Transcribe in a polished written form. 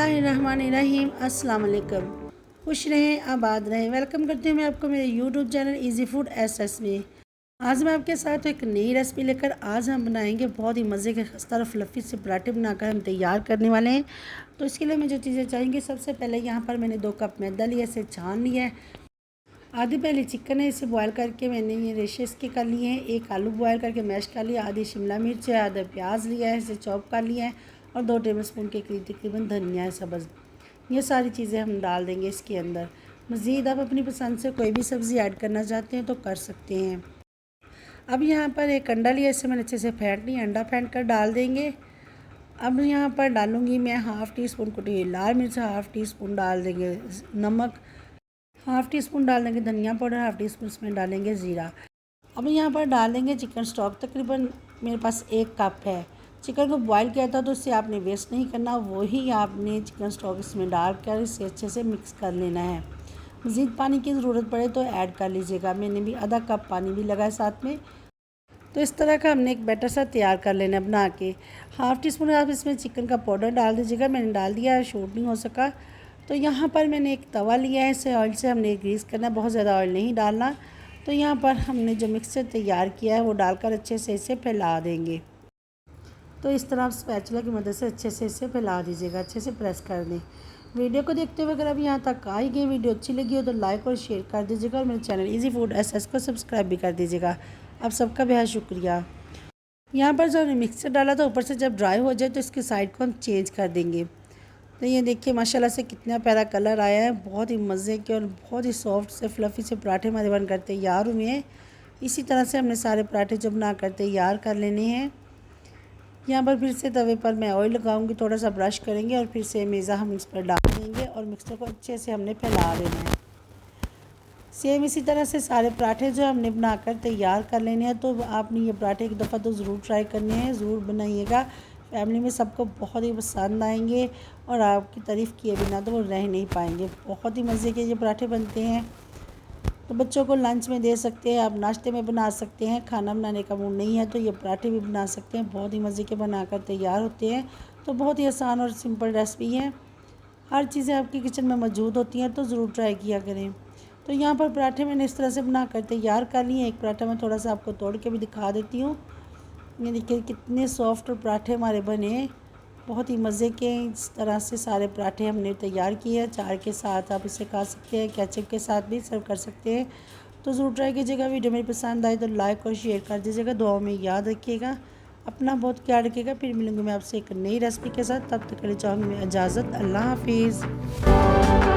बिस्मिल्लाहिर्रहमानिर्रहीम। अस्सलाम वालेकुम। खुश रहें, आबाद रहें। वेलकम करती हूँ मैं आपको मेरे YouTube channel easy food SS में। आज मैं आपके साथ एक नई रेसिपी लेकर आज हम बनाएंगे बहुत ही मज़े के खस्ता और फ्लफ़ी से पराठे बनाकर हम तैयार करने वाले हैं। तो इसके लिए मुझे जो चीज़ें चाहिए, सबसे पहले यहाँ पर मैंने 2 कप मैदा लिया, इसे छान लिया है। आधी पहले चिकन है, इसे बॉयल करके मैंने ये रेशे इसके कर लिए हैं। 1 आलू बॉयल करके मैश कर लिया। आधी शिमला मिर्च है, आधा प्याज लिया है, इसे चॉप कर लिया है। और 2 टेबलस्पून के करीब तकरीबन धनिया है सब्ज़। ये सारी चीज़ें हम डाल देंगे इसके अंदर। मज़ीद आप अपनी पसंद से कोई भी सब्ज़ी ऐड करना चाहते हैं तो कर सकते हैं। अब यहाँ पर एक अंडा लिया, इसे मैंने अच्छे से फेंट लिया। अंडा फेंट कर डाल देंगे। अब यहाँ पर डालूँगी मैं हाफ़ टी स्पून कुटी लाल मिर्च, हाफ़ टी स्पून डाल देंगे नमक, हाफ़ टी स्पून डाल देंगे धनिया पाउडर, हाफ़ टी स्पून इसमें डालेंगे ज़ीरा। अब यहाँ पर डाल देंगे चिकन स्टॉक। तकरीबन मेरे पास 1 कप है। चिकन को बॉयल किया था तो इससे आपने वेस्ट नहीं करना, वही आपने चिकन स्टॉक इसमें डालकर इसे अच्छे से मिक्स कर लेना है। मज़ीद पानी की ज़रूरत पड़े तो ऐड कर लीजिएगा। मैंने भी आधा कप पानी भी लगाया साथ में। तो इस तरह का हमने एक बैटर सा तैयार कर लेना है बना के। हाफ़ टी स्पून आप इसमें चिकन का पाउडर डाल दीजिएगा। मैंने डाल दिया, शूट नहीं हो सका। तो यहाँ पर मैंने एक तवा लिया है, इसे ऑयल से हमने ग्रीस करना है, बहुत ज़्यादा ऑयल नहीं डालना। तो यहाँ पर हमने जो मिक्सचर तैयार किया है वो डालकर अच्छे से इसे फैला देंगे। तो इस तरह आप स्पैचुला की मदद से अच्छे से इसे फैला दीजिएगा, अच्छे से प्रेस कर दें। वीडियो को देखते हुए अगर अब यहाँ तक आ ही गई, वीडियो अच्छी लगी हो तो लाइक और शेयर कर दीजिएगा और मेरे चैनल इजी फूड एसएस को सब्सक्राइब भी कर दीजिएगा। आप सबका बेहद शुक्रिया। यहाँ पर जो हमने मिक्सचर डाला था, ऊपर से जब ड्राई हो जाए तो इसकी साइड को हम चेंज कर देंगे। तो ये देखिए माशाल्लाह से कितना प्यारा कलर आया है। बहुत ही मज़े के और बहुत ही सॉफ्ट से फ्लफ़ी से पराठे हमारे बनकर तैयार हुए हैं। इसी तरह से हमने सारे पराठे जो बनाकर तैयार कर लेने हैं। यहाँ पर फिर से तवे पर मैं ऑयल लगाऊंगी, थोड़ा सा ब्रश करेंगे और फिर से मेज़ा हम इस पर डाल देंगे और मिक्सचर को अच्छे से हमने फैला देना है। सेम इसी तरह से सारे पराठे जो हमने बनाकर तैयार कर लेने हैं। तो आपने ये पराठे एक दफ़ा तो ज़रूर ट्राई करने हैं, ज़रूर बनाइएगा। फैमिली में सबको बहुत ही पसंद आएंगे और आपकी तारीफ़ किए बिना तो वो रह नहीं पाएंगे। बहुत ही मज़े के ये पराठे बनते हैं। तो बच्चों को लंच में दे सकते हैं, आप नाश्ते में बना सकते हैं। खाना बनाने का मूड नहीं है तो ये पराठे भी बना सकते हैं। बहुत ही मज़े के बनाकर तैयार होते हैं। तो बहुत ही आसान और सिंपल रेसिपी है। हर चीज़ें आपकी किचन में मौजूद होती हैं तो ज़रूर ट्राई किया करें। तो यहाँ पर पराठे मैंने इस तरह से बनाकर तैयार कर लिए। एक पराठा मैं थोड़ा सा आपको तोड़ के भी दिखा देती हूँ। ये देखिए कितने सॉफ्ट पराठे हमारे बने, बहुत ही मज़े के। इस तरह से सारे पराठे हमने तैयार किए हैं। चाय के साथ आप इसे खा सकते हैं, केचप के साथ भी सर्व कर सकते हैं। तो ज़रूर ट्राई कीजिएगा। वीडियो मेरी पसंद आए तो लाइक और शेयर कर दीजिएगा। दुआओं में याद रखिएगा। अपना बहुत ख्याल रखिएगा। फिर मिलूँगी मैं आपसे एक नई रेसिपी के साथ। तब तक के लिए चाहूँगी मैं इजाज़त। अल्लाह हाफिज़।